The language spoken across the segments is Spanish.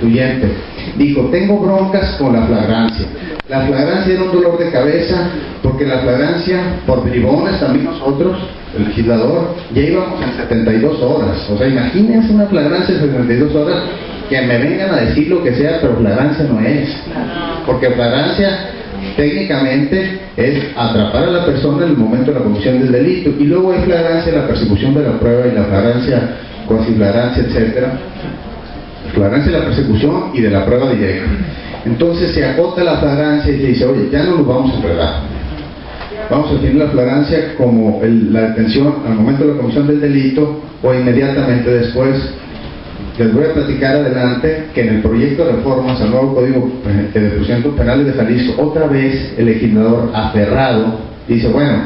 constituyente. Dijo, tengo broncas con la flagrancia. La flagrancia era un dolor de cabeza, porque la flagrancia, por bribones también nosotros, el legislador, ya íbamos en 72 horas. O sea, imagínense una flagrancia en 72 horas, que me vengan a decir lo que sea, pero flagrancia no es. Porque flagrancia técnicamente es atrapar a la persona en el momento de la comisión del delito, y luego hay flagrancia, la persecución de la prueba, y la flagrancia, cuasiflagrancia, etcétera. Flagrancia de la persecución y de la prueba directa. Entonces se acota la flagrancia y se dice, oye, ya no nos vamos a enredar. Vamos a definir la flagrancia como la detención al momento de la comisión del delito o inmediatamente después. Les voy a platicar adelante que en el proyecto de reformas al nuevo Código de Procedimientos Penales de Jalisco, otra vez el legislador aferrado dice, bueno,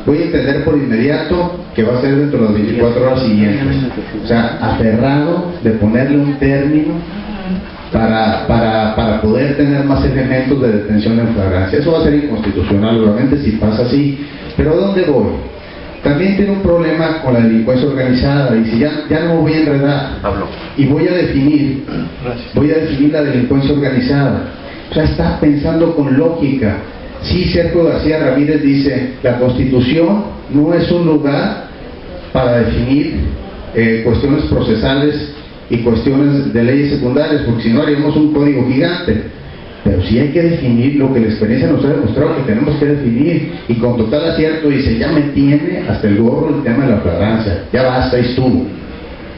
voy a entender por inmediato que va a ser dentro de las 24 horas siguientes. O sea, aferrado de ponerle un término para poder tener más elementos de detención en flagrancia. Eso va a ser inconstitucional, obviamente, si pasa así. Pero ¿a dónde voy? También tiene un problema con la delincuencia organizada, y si ya no me voy a enredar, y voy a definir la delincuencia organizada. O sea, está pensando con lógica. Sí, Sergio García Ramírez dice, la Constitución no es un lugar para definir cuestiones procesales y cuestiones de leyes secundarias, porque si no haríamos un código gigante. Pero sí hay que definir lo que la experiencia nos ha demostrado que tenemos que definir, y con total acierto dice, ya me tiene hasta el gorro el tema de la flagrancia, ya basta, ahí estuvo,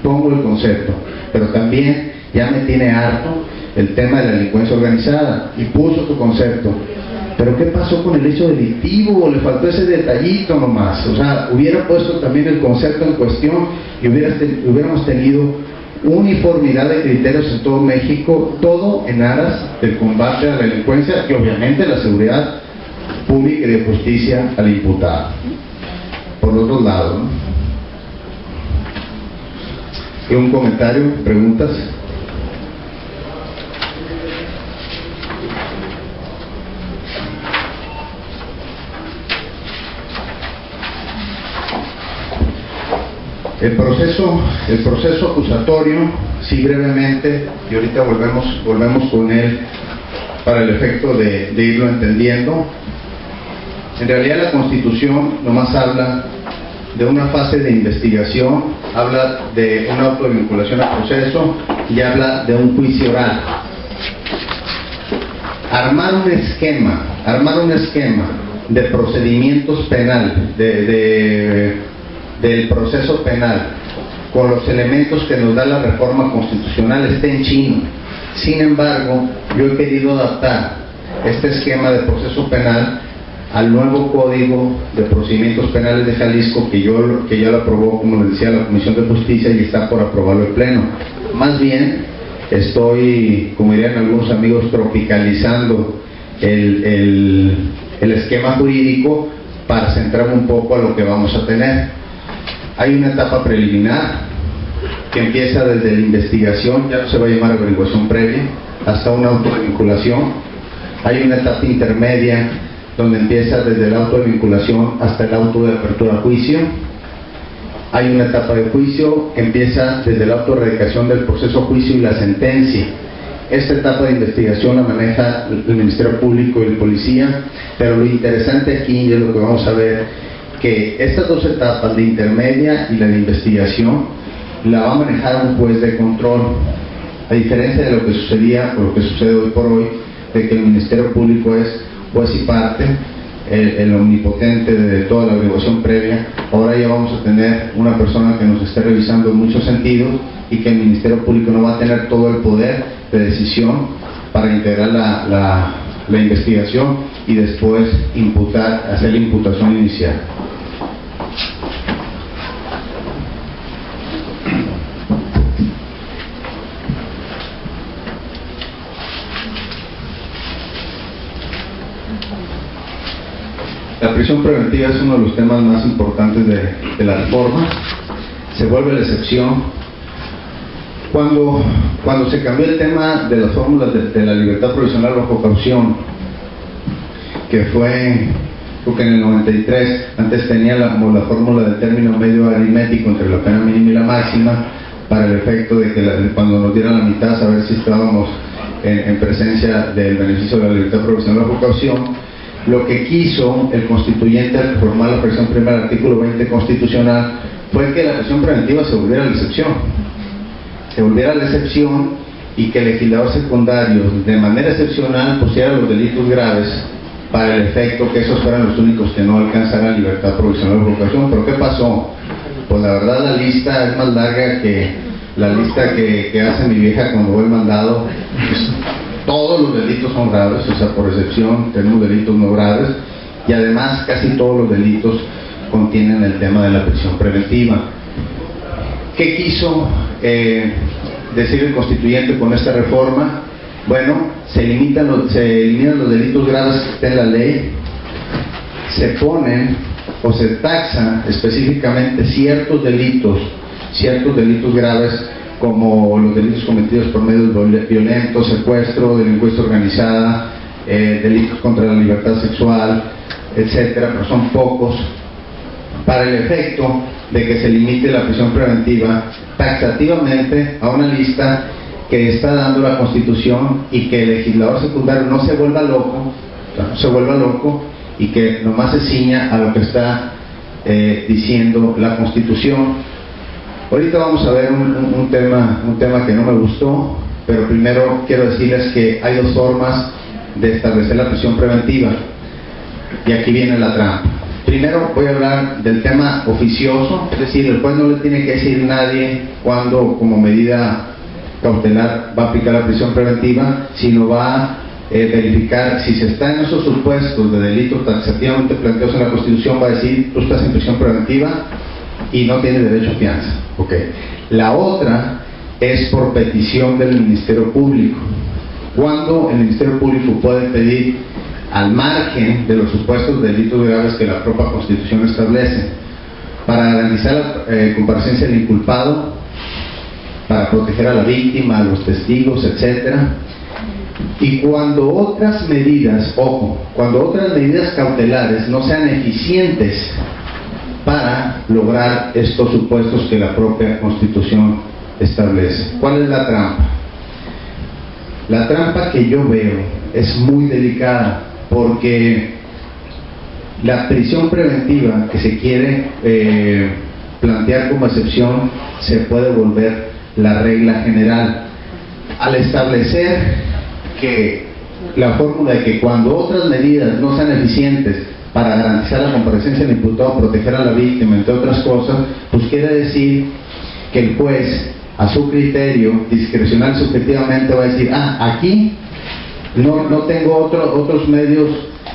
pongo el concepto. Pero también ya me tiene harto el tema de la delincuencia organizada, y puso su concepto. Pero ¿qué pasó con el hecho delictivo? Le faltó ese detallito nomás. O sea, hubiera puesto también el concepto en cuestión y hubiéramos tenido uniformidad de criterios en todo México, todo en aras del combate a la delincuencia y obviamente la seguridad pública y de justicia al imputado. Por otro lado, ¿no? ¿Un comentario? ¿Preguntas? El proceso acusatorio, sí, brevemente, y ahorita volvemos con él para el efecto de irlo entendiendo. En realidad la Constitución nomás habla de una fase de investigación, habla de una autovinculación al proceso y habla de un juicio oral. Armar un esquema de procedimientos penal, del proceso penal, con los elementos que nos da la reforma constitucional, está en chino. Sin embargo, yo he querido adaptar este esquema de proceso penal al nuevo Código de Procedimientos Penales de Jalisco, que ya lo aprobó, como les decía, la Comisión de Justicia, y está por aprobarlo el Pleno. Más bien, estoy, como dirían algunos amigos, tropicalizando el esquema jurídico para centrarme un poco a lo que vamos a tener. Hay una etapa preliminar que empieza desde la investigación, ya no se va a llamar averiguación previa, hasta una autovinculación. Hay una etapa intermedia donde empieza desde la autovinculación hasta el auto de apertura a juicio. Hay una etapa de juicio que empieza desde la autorradicación del proceso a juicio y la sentencia. Esta etapa de investigación la maneja el Ministerio Público y el Policía, pero lo interesante aquí, es lo que vamos a ver, que estas dos etapas, de intermedia y la de investigación, la va a manejar un juez de control, a diferencia de lo que sucedía o lo que sucede hoy por hoy, de que el Ministerio Público es juez y parte, el omnipotente de toda la averiguación previa. Ahora ya vamos a tener una persona que nos esté revisando en muchos sentidos, y que el Ministerio Público no va a tener todo el poder de decisión para integrar la investigación y después hacer la imputación inicial. La prisión preventiva es uno de los temas más importantes de la reforma. Se vuelve la excepción. Cuando se cambió el tema de las fórmulas de la libertad provisional bajo caución, que fue, creo que en el 93, antes tenía la fórmula del término medio aritmético entre la pena mínima y la máxima, para el efecto de que cuando nos dieran la mitad, saber si estábamos en presencia del beneficio de la libertad provisional o precaución. Lo que quiso el constituyente al reformar la fracción primera del artículo 20 constitucional fue que la prisión preventiva se volviera la excepción. Se volviera la excepción y que el legislador secundario, de manera excepcional, pusiera los delitos graves para el efecto que esos fueran los únicos que no alcanzaran libertad provisional o precaución. ¿Pero qué pasó? Pues la verdad la lista es más larga que la lista que hace mi vieja cuando ve el mandado. Pues, todos los delitos son graves, o sea, por excepción tenemos delitos no graves, y además casi todos los delitos contienen el tema de la prisión preventiva. ¿Qué quiso decir el constituyente con esta reforma? Bueno, se eliminan los delitos graves que está en la ley, se ponen o se taxan específicamente ciertos delitos graves, como los delitos cometidos por medios violentos, secuestro, delincuencia organizada, delitos contra la libertad sexual, etcétera, pero son pocos, para el efecto de que se limite la prisión preventiva taxativamente a una lista que está dando la Constitución, y que el legislador secundario no se vuelva loco, y que nomás se ciña a lo que está diciendo la Constitución. Ahorita vamos a ver un tema que no me gustó, pero primero quiero decirles que hay dos formas de establecer la prisión preventiva, y aquí viene la trampa. Primero voy a hablar del tema oficioso, es decir, el juez no le tiene que decir a nadie cuándo como medida cautelar va a aplicar la prisión preventiva, sino va a verificar si se está en esos supuestos de delitos taxativamente planteados en la Constitución. Va a decir: tú estás en prisión preventiva y no tienes derecho a fianza. Okay. La otra es por petición del Ministerio Público, cuando el Ministerio Público puede pedir, al margen de los supuestos delitos graves que la propia Constitución establece, para garantizar la comparecencia del inculpado, para proteger a la víctima, a los testigos, etcétera. Y cuando otras medidas, cuando otras medidas cautelares no sean eficientes para lograr estos supuestos que la propia Constitución establece. ¿Cuál es la trampa? La trampa que yo veo es muy delicada, porque la prisión preventiva que se quiere plantear como excepción se puede volver la regla general, al establecer que la fórmula de que cuando otras medidas no sean eficientes para garantizar la comparecencia del imputado, proteger a la víctima, entre otras cosas, pues quiere decir que el juez, a su criterio, discrecional y subjetivamente, va a decir: aquí no tengo otros medios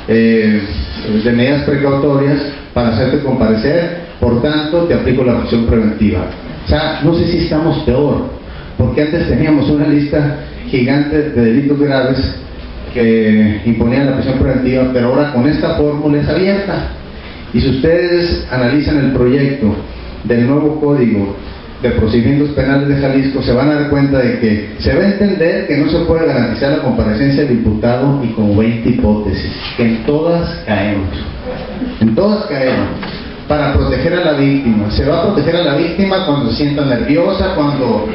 de medidas precautorias para hacerte comparecer, por tanto te aplico la prisión preventiva. O sea, no sé si estamos peor, porque antes teníamos una lista gigante de delitos graves que imponían la prisión preventiva, pero ahora con esta fórmula es abierta. Y si ustedes analizan el proyecto del nuevo Código de Procedimientos Penales de Jalisco, se van a dar cuenta de que se va a entender que no se puede garantizar la comparecencia del imputado, y como 20 hipótesis, que en todas caemos, para proteger a la víctima. Se va a proteger a la víctima cuando se sienta nerviosa, cuando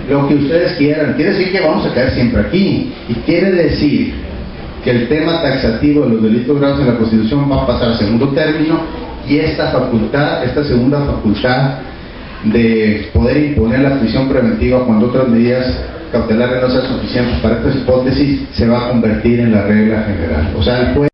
lo que ustedes quieran. Quiere decir que vamos a caer siempre aquí, y quiere decir que el tema taxativo de los delitos graves en la Constitución va a pasar a segundo término, y esta segunda facultad de poder imponer la prisión preventiva cuando otras medidas cautelares no sean suficientes para estas hipótesis, se va a convertir en la regla general. O sea, el juez